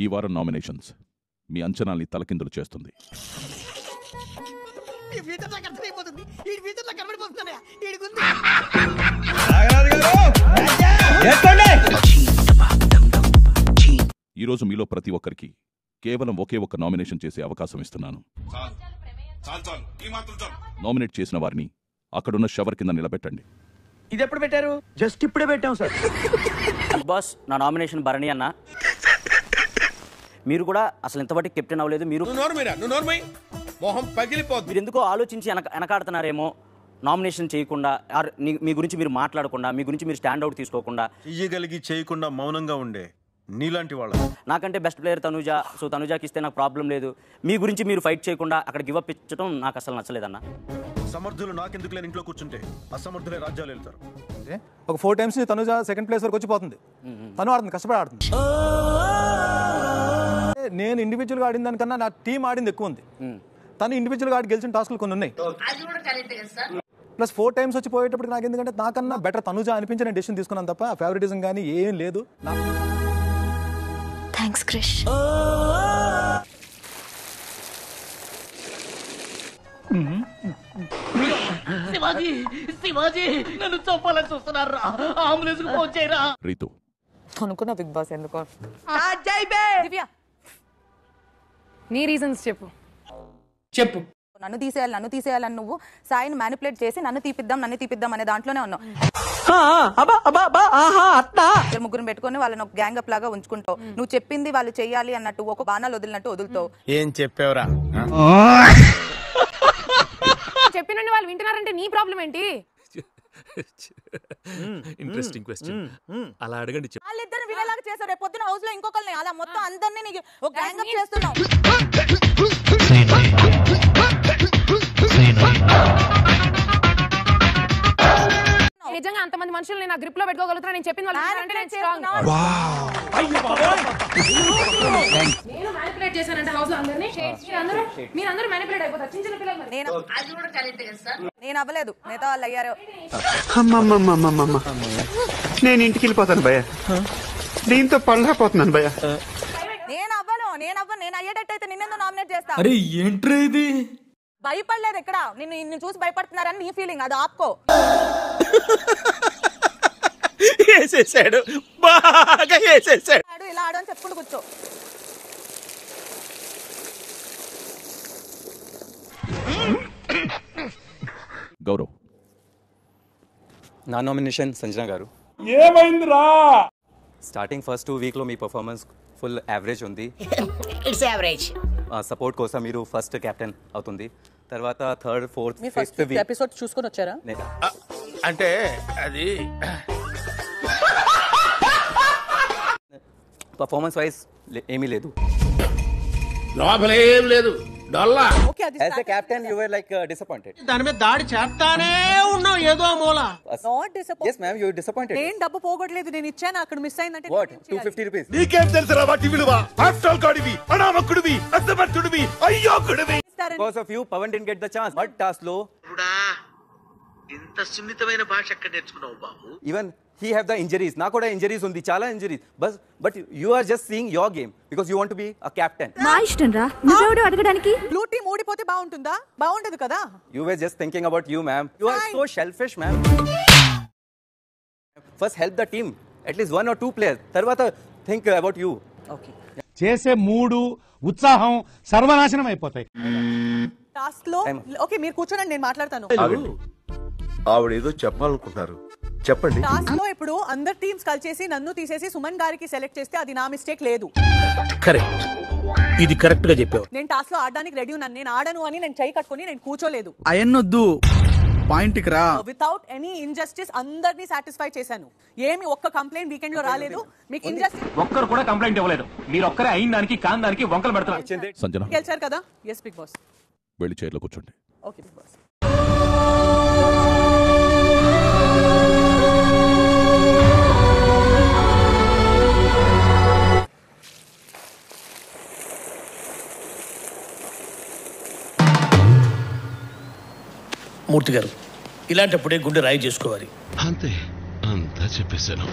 ఈ వారం నామినేషన్స్ మీ అంచనాల్ని తలకిందులు చేస్తుంది. ఈరోజు మీలో ప్రతి ఒక్కరికి కేవలం ఒకే ఒక్క నామినేషన్ చేసే అవకాశం ఇస్తున్నాను. నామినేట్ చేసిన వారిని అక్కడున్న షవర్ కింద నిలబెట్టండి. ఇది ఎప్పుడు పెట్టారు? జస్ట్ ఇప్పుడే పెట్టాం సార్. బాస్, నా నామినేషన్ భరణి అన్న. మీరు కూడా అసలు ఇంతవరకు కెప్టెన్ అవ్వలేదు. మీరు మీరు ఎందుకో ఆలోచించి వెనకాడుతున్నారేమో. నామినేషన్ చేయకుండా, మీ గురించి మీరు మాట్లాడకుండా, మీ గురించి మీరు స్టాండ్ అవుట్ తీసుకోకుండా, ఇయ్యగలిగి చేయకుండా మౌనంగా ఉండే నీలాంటి వాళ్ళు. నాకంటే బెస్ట్ ప్లేయర్ తనుజ, సో తనుజాకి ఇస్తే నాకు ప్రాబ్లం లేదు. మీ గురించి మీరు ఫైట్ చేయకుండా అక్కడ గివప్ ఇచ్చడం నాకు అసలు నచ్చలేదన్న. సమర్థులు నాకెందుకు లేని ఇంట్లో కూర్చుంటే అసమర్థులే రాజ్యాలు వెళ్తారు. ఒక 4 times తనుజ సెకండ్ ప్లేస్ వరకు వచ్చిపోతుంది. తను ఆడుతుంది, కష్టపడి ఆడుతుంది. నేను ఇండివిజువల్గా ఆడిన దానికన్నా నా టీం ఆడింది ఎక్కువ ఉంది. తను ఇండివిజువల్గా ఆడి గెలిచిన టాస్క్లు కొన్ని ఉన్నాయి. ప్లస్ 4 times వచ్చి పోయేటప్పుడు నాకు ఎందుకంటే నాకన్నా బెటర్ తనుజ అనిపించి నేను డెసిషన్ తీసుకున్నాను తప్ప ఫేవరెటిజం కానీ ఏం లేదు. థ్యాంక్స్ క్రిష్. శివాజీ నన్ను చంపాలని చూస్తున్నారా? అంబులెన్స్ కు ఫోన్ చేయరా. రీతు అనుకున్న బిగ్ బాస్ ఎందుకో. దివ్య, నీ రీజన్స్ చెప్పు. నన్ను తీసేయాలని నువ్వు సాయిని మ్యానిపులేట్ చేసి నన్ను తీపిద్దాం అనే దాంట్లోనే ఉన్నావు. ముగ్గురు పెట్టుకుని వాళ్ళని ఒక గ్యాంగ్ అప్ లాగా ఉంచుకుంటావు. నువ్వు చెప్పింది వాళ్ళు చెయ్యాలి అన్నట్టు ఒక బాణాలు వదిలినట్టు వదులుతావు. ఏం చెప్పావురా? చెప్పినండి వాళ్ళు వింటున్నారంటే నీ ప్రాబ్లం ఏంటి? Interesting question. అలా అడగండి. వాళ్ళిద్దరు వినేలాగా చేశారు. రేపు పొద్దున హౌస్ లో ఇంకొకరిని అలా మొత్తం అందరినీ ఒక గ్యాంగ్ అప్ చేస్తున్నావు. నిజంగా అంతమంది మనుషులు నేను గ్రిప్ లో పెట్టుకోగలుగుతున్నా. నేను చెప్పింది వాళ్ళు నేను మ్యానిపులేట్ చేశానంటే హౌస్ లో అందరినీ. మీరందరూ మ్యానిపులేట్ అయిపోతారు. చిన్న పిల్లలు. నేను అవ్వలేదు, మిగతా వాళ్ళు అయ్యారు. నేను ఇంటికి వెళ్ళిపోతాను భయ్య. దీంతో పళ్ళపోతున్నాను భయ్య. నేను అయ్యేటట్టయితే నిన్నెందుకు నామినేట్ చేస్తా? అరే ఏంట్రా ఇది? భయపడలేదు ఎక్కడ. నిన్ను చూసి భయపడుతున్నారని నీ ఫీలింగ్, అది ఆపుకో. వేసేసాడు, బాగా వేసేసాడు. ఇలా ఆడని చెప్పుకుంటూ కూర్చో. గౌరవ్. నా నామినేషన్ సంజన గారు. ఏమైందిరా? స్టార్టింగ్ ఫస్ట్ 2 week లో మీ పర్ఫార్మెన్స్ ఫుల్ యావరేజ్ ఉంది. It's average. సపోర్ట్ కోసం మీరు ఫస్ట్ కెప్టెన్ అవుతుంది. తర్వాత 3rd, 4th, 5th week episode చూసుకొని వచ్చారా? అంటే అది పర్ఫార్మెన్స్ వైజ్ ఏమీ లేదు. లోపలేం లేదు. డొల్లా. As a captain you were like disappointed. దాని మీద దాడి చేస్తానే ఉన్నావు ఏదో మూల. Not disappointed. yes ma'am, you were disappointed. నేను డబ్బు పోగొట్టలేదు, నేను ఇచ్చాను, అక్కడ మిస్ అయిందంటే what 250 rupees. నీకేం తెలుసురా వాటి విలువ? ఆఫ్టర్ ఆల్ గాడివి, అనామకుడివి, అసమర్థుడివి, అయ్యోకుడివి. Because of you Pawan didn't get the chance. But task lo ఇంత సున్నితమైన భాష ఎక్కడ నేర్చుకున్నావు బాబు? even he have the injuries. నా కూడా injuries ఉంది, చాలా injuries. But you are just seeing your game because you want to be a captain. మా ఇష్టం రా, నువ్వెవడు అడగడానికి? బ్లూ టీం ఓడిపోతే బాగుంటుందా? బాగుండదు కదా. You were just thinking about you ma'am. You are so selfish ma'am. First help the team, at least 1 or 2 players. తర్వాత think about you. Okay. చేసే మూడు ఉత్సాహం సర్వనాశనం అయిపోతాయి. టాస్క్ లో ఓకే మీరు కూర్చోండి, నేను మాట్లాడతాను. ఆవిడేదో చెప్పాలనుకుంటున్నారు, చెప్పండి. టాస్క్ లో ఇప్పుడు అందరు టీమ్స్ కలిసేసి నన్ను తీసేసి సుమన్ గారికి సెలెక్ట్ చేస్తే అది నా మిస్టేక్ లేదు. కరెక్ట్, ఇది కరెక్ట్ గా చెప్పావు. నేను టాస్క్ లో ఆడడానికి రెడీ ఉన్నాను. నేను ఆడను అని నేను చెయ్యి కట్టుకొని నేను కూర్చోలేదు. అయన్నొద్దు, పాయింట్ కి రా. వితౌట్ ఎనీ ఇంజస్టిస్ అందరినీ సాటిస్ఫై చేశాను. ఏమి ఒక్క కంప్లైంట్ వీకెండ్ లో రాలేదు. మీకు ఇంజస్టిస్ ఒక్కరు కూడా కంప్లైంట్ ఇవ్వలేదు. మీరు ఒక్కరే అయిన దానికి కాని దానికి వంకలు పెడతారు. సంజన గెలిచారు కదా? Yes Big Boss. వెళ్ళి చైర్లో కూర్చోండి. Okay big boss. మూర్తి గారు, ఇలాంటప్పుడే గుండె రాయి చేసుకోవాలి. అంతే, అంతా చెప్పేశాను.